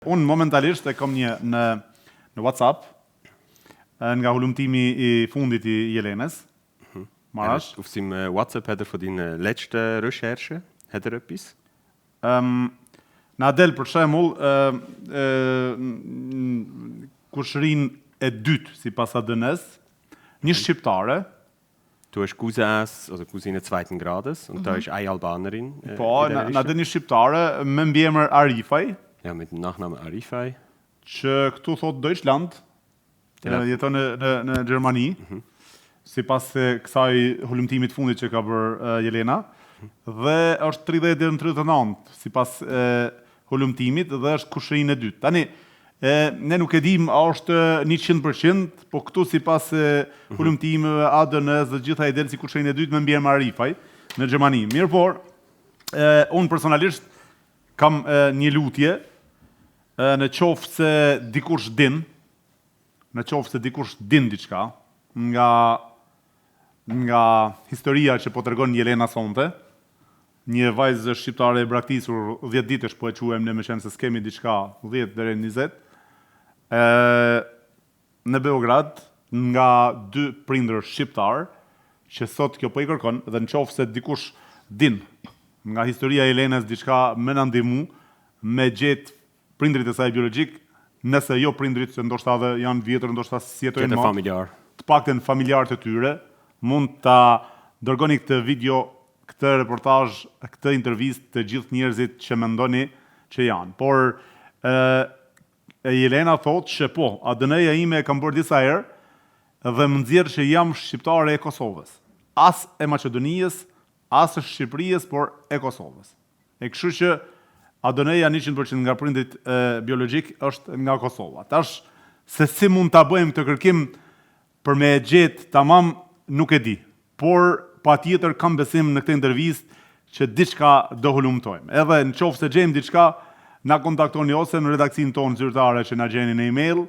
Unë momentalisht e kam një në WhatsApp nga hulumtimi i fundit i Jelenës. Marash. Ufsim WhatsApp heter för din letzte recherche? Heter öppis? Na del për shembull kushërinë e dytë sipas ADN-s, një shqiptare. Du hast also Cousine zweiten Grades und da ist eine Albanerin. Po, na del një shqiptare me mbiemër Arifaj. Ja, mit dem Nachnamen Arifaj. Që këtu thot Deutschland, jeton në Gjermani, sipas kësaj hulumtimit fundit që ka bërë Jelena, dhe është 30 deri në 39 sipas hulumtimit dhe është kushërinë e dytë. Tani ne nuk e dim a është 100%, po këtu sipas hulumtimeve ADN-s dhe gjitha i del si kushërinë e dytë me mbiemër Arifaj në Gjermani. Mirëpor, unë personalisht kam një lutje në qoftë se dikush din diçka nga historia që po tregon Jelena sonte, një vajzë shqiptare e braktisur 10 ditësh po e quajmë ne, me qenë se skemi diçka 10 deri në 20, në Beograd nga 2 prindër shqiptar, që sot kjo po i kërkon, dhe në qoftë se dikush din nga historia e Jelenës diçka me na ndihmu me gjetë prindrit e saj biologjik, nëse jo prindrit që ndoshta edhe janë vjetër, ndoshta si jetojnë më, familjar. Të paktën familjar të tyre, mund ta dërgoni këtë video, këtë reportazh, këtë intervistë të gjithë njerëzit që mendoni që janë. Por Jelena thotë që po, ADN-ja ime e kam bërë disa herë dhe më nxjerr që jam shqiptare e Kosovës. As e Maqedonisë, as e Shqipërisë, por e Kosovës. E kështu që ADN-ja 100% nga prindrit biologjik është nga Kosova. Tash, se si mund ta bëjmë këtë kërkim për me gjetë tamam, nuk e di. Por patjetër kam besim në këtë intervistë që diçka do hulumtojmë. Edhe në qoftë se gjejmë diçka, na kontaktoni ose në redaksinë tonë zyrtare që na gjeni në email,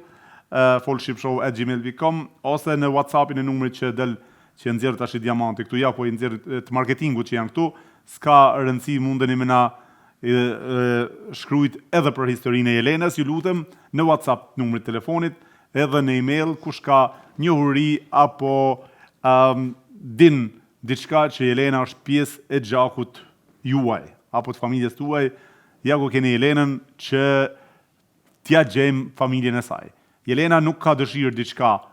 folshipshow@gmail.com, ose në WhatsAppin e numrit që del që e nxjerr tash i diamanti këtu, ja po i nxjerr të marketingut që janë këtu, s'ka rëndësi, mundeni me na shkrujt edhe për historinë e Jelenës, ju lutem, në WhatsApp numrit telefonit, edhe në email, kush ka njohuri apo din diçka që Jelena është pjesë e gjakut juaj, apo të familjes tuaj, ja ku keni Jelenën që t'ja gjejmë familjen e saj. Jelena nuk ka dëshirë diçka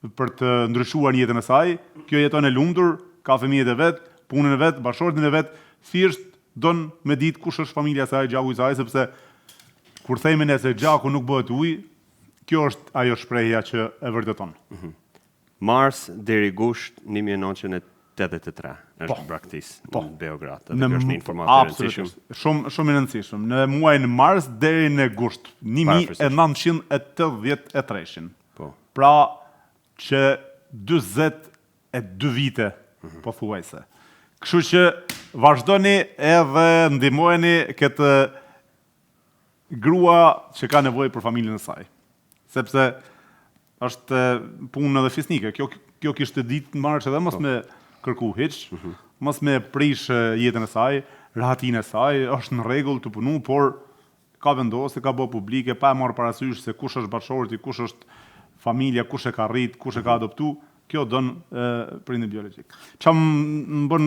për të ndryshuar jetën e saj, kjo jeton e lumtur, ka fëmijët e vet, punën e vet, bashkëshortin e vet, thjesht don me ditë kush është familja e saj, gjaku i saj, sepse kur themi ne se gjaku nuk bëhet ujë, kjo është ajo shprehja që e vërteton. Mars deri gusht 1983 është braktisë në Beograd. Kjo është një informatë e rëndësishme. Shumë e rëndësishme. Në muajin mars deri në gusht 1983. Pra që 42 vite pothuajse. Kështu që vazhdoni edhe ndihmojeni këtë grua që ka nevojë për familjen e saj. Sepse është punë edhe fisnike. Kjo kishte ditë marrësh edhe mos me kërku hiç, mos me prish jetën e saj, rahatinë e saj, është në rregull të punu, por ka vendosë, ka bërë publike, pa e marrë parasysh se kush është bashkëshorti, kush është familja, kush e ka rrit, kush e ka adoptu. Kjo don prindin biologjik. Çam më bën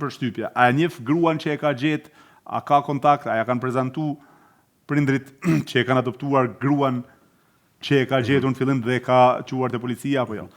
përshtypje. A e njeh gruan që e ka gjetë, a ka kontakt, a ja kanë prezantuar prindrit që e kanë adoptuar gruan që e ka gjetur në fillim dhe e ka quar te policia apo jo?